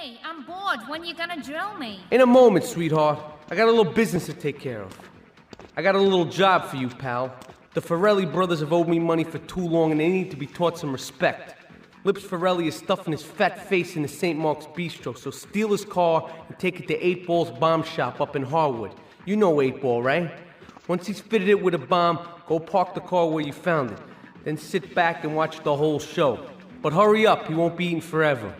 Hey, I'm bored. When you gonna drill me? In a moment, sweetheart. I got a little business to take care of. I got a little job for you, pal. The Forelli brothers have owed me money for too long and they need to be taught some respect. Lips Forelli is stuffing his fat face in the St. Mark's Bistro, so steal his car and take it to 8 Ball's bomb shop up in Harwood. You know 8 Ball, right? Once he's fitted it with a bomb, go park the car where you found it. Then sit back and watch the whole show. But hurry up, he won't be eating forever.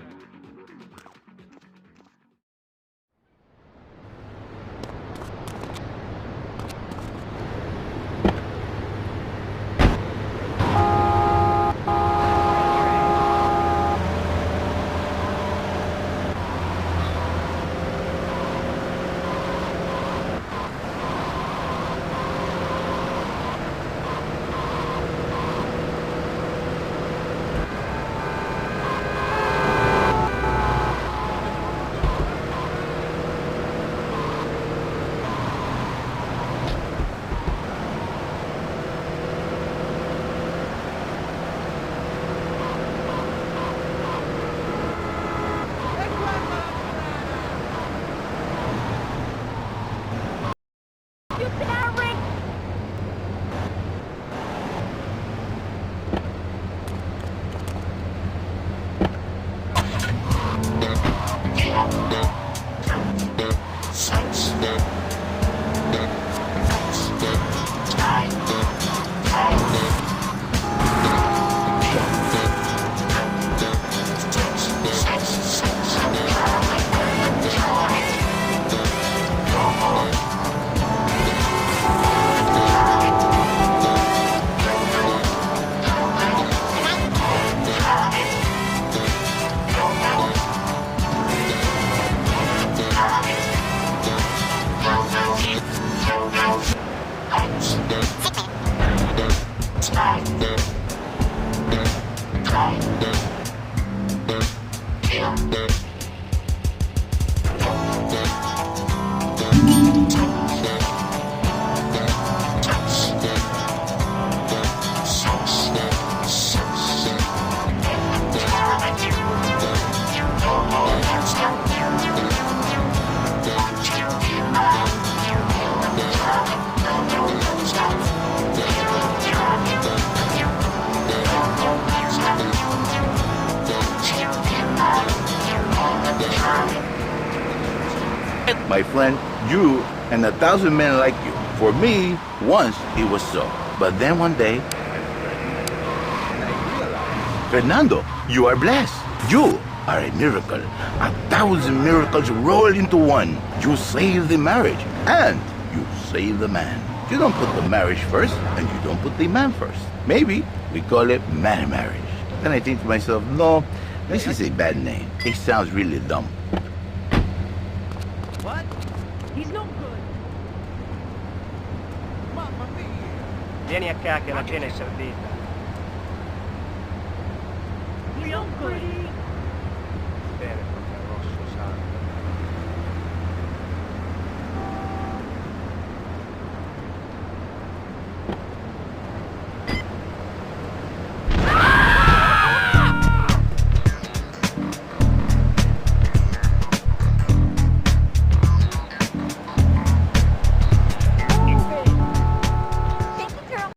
My friend, you and 1,000 men like you. For me, once it was so. But then one day, Fernando, you are blessed. You are a miracle. 1,000 miracles roll into one. You save the marriage and you save the man. You don't put the marriage first and you don't put the man first. Maybe we call it man marriage. Then I think to myself, no, this is a bad name. It sounds really dumb. What? He's no good. Mamma mia! Vieni a cacca, la cena è servita. He's no good.